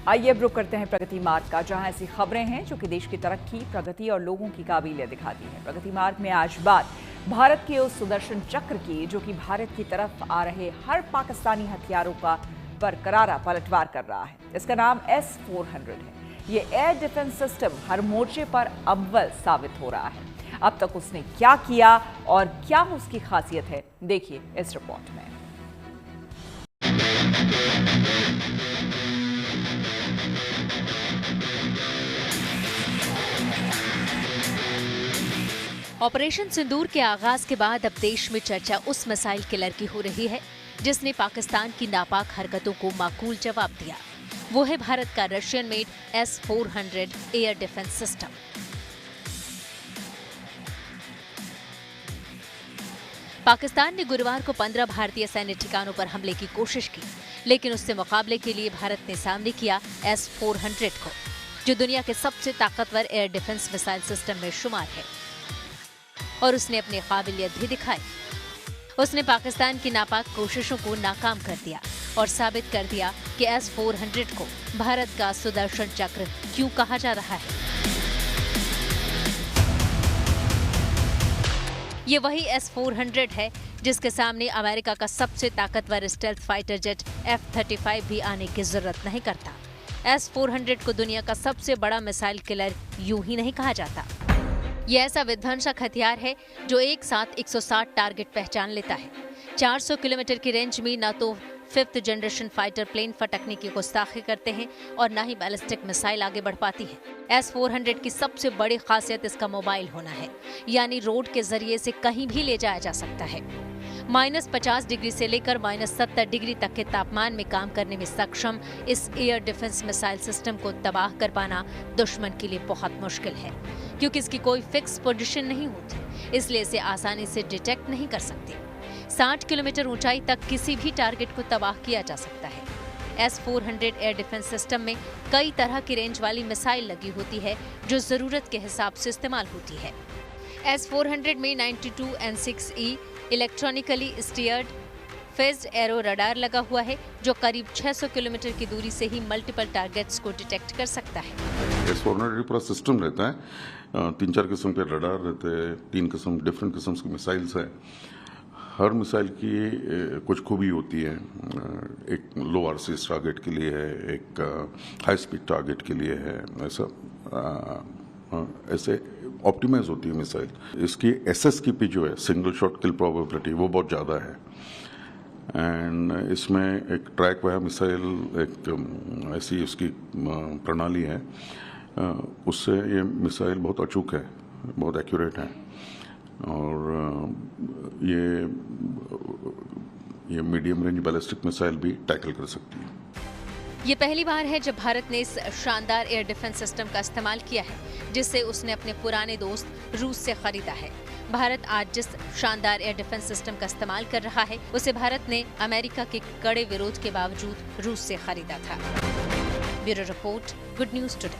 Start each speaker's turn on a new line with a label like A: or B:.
A: आइए अब रुक करते हैं प्रगति मार्ग का, जहां ऐसी खबरें हैं जो कि देश की तरक्की, प्रगति और लोगों की काबिलियत दिखाती हैं। प्रगति मार्ग में आज बात भारत के उस सुदर्शन चक्र की, जो कि भारत की तरफ आ रहे हर पाकिस्तानी हथियारों का पर करारा पलटवार कर रहा है। इसका नाम S-400 है। ये एयर डिफेंस सिस्टम हर मोर्चे पर अव्वल साबित हो रहा है। अब तक उसने क्या किया और क्या उसकी खासियत है, देखिए इस रिपोर्ट में।
B: ऑपरेशन सिंदूर के आगाज के बाद अब देश में चर्चा उस मिसाइल किलर की हो रही है जिसने पाकिस्तान की नापाक हरकतों को माकूल जवाब दिया। वो है भारत का Russian made S-400 air defence system. Pakistan ने गुरुवार को 15 भारतीय सैन्य ठिकानों पर हमले की कोशिश की, लेकिन उससे मुकाबले के लिए भारत ने सामने किया S-400 को, जो दुनिया के सबसे ताकतवर एयर डिफेंस मिसाइल सिस्टम में शुमार है। और उसने अपनी काबिलियत भी दिखाई। उसने पाकिस्तान की नापाक कोशिशों को नाकाम कर दिया और साबित कर दिया कि S-400 को भारत का सुदर्शन चक्र क्यों कहा जा रहा है। ये वही S-400 है जिसके सामने अमेरिका का सबसे ताकतवर स्टेल्थ फाइटर जेट F-35 भी आने की जरूरत नहीं करता। S-400 को दुनिया का सबसे बड़ा मिसाइल किलर यूं ही नहीं कहा जाता। यह ऐसा विध्वंसक हथियार है जो एक साथ 160 टारगेट पहचान लेता है। 400 किलोमीटर की रेंज में न तो 5th जनरेशन फाइटर प्लेन फटकने की गुस्ताखी करते हैं और न ही बैलिस्टिक मिसाइल आगे बढ़ पाती है। S-400 की सबसे बड़ी खासियत इसका मोबाइल होना है, यानी रोड के जरिए से कहीं भी ले जाया जा सकता है। -50 डिग्री से लेकर -70 डिग्री तक के तापमान में काम करने में सक्षम इस एयर डिफेंस मिसाइल सिस्टम को तबाह कर पाना दुश्मन के लिए बहुत मुश्किल है, क्योंकि इसकी कोई फिक्स पोजीशन नहीं होती, इसलिए इसे आसानी से डिटेक्ट नहीं कर सकते। 60 किलोमीटर ऊंचाई तक किसी भी टारगेट को तबाह किया जा सकता है। S-400 एयर डिफेंस सिस्टम में कई तरह की रेंज वाली मिसाइल लगी होती है जो जरूरत के हिसाब से इस्तेमाल होती है। S-400 में 92 N6E electronically steered phased arrow radar लगा हुआ है, जो करीब 600 किलोमीटर की दूरी से ही मल्टीपल टारगेट्स को डिटेक्ट कर सकता है।
C: S-400 पूरा सिस्टम रहता है, 3-4 किस्म के रडार रहते हैं, 3 किस्म डिफरेंट किस्म की मिसाइल्स है। हर मिसाइल की कुछ खूबी होती है। एक लो RCS टारगेट के लिए है, एक हाई स्पीड टारगेट के लिए है, ऐसे ऑप्टिमाइज होती है मिसाइल। इसकी SSKP जो है, सिंगल शॉट किल प्रोबेबिलिटी, वो बहुत ज़्यादा है। एंड इसमें एक ट्रैक वाया मिसाइल, एक ऐसी उसकी प्रणाली है, उससे ये मिसाइल बहुत अचूक है, बहुत एक्यूरेट है और ये मीडियम रेंज बैलिस्टिक मिसाइल भी टैकल कर सकती है।
B: ये पहली बार है जब भारत ने इस शानदार एयर डिफेंस सिस्टम का इस्तेमाल किया है, जिसे उसने अपने पुराने दोस्त रूस से खरीदा है। भारत आज जिस शानदार एयर डिफेंस सिस्टम का इस्तेमाल कर रहा है, उसे भारत ने अमेरिका के कड़े विरोध के बावजूद रूस से खरीदा था। Bureau report, good news today.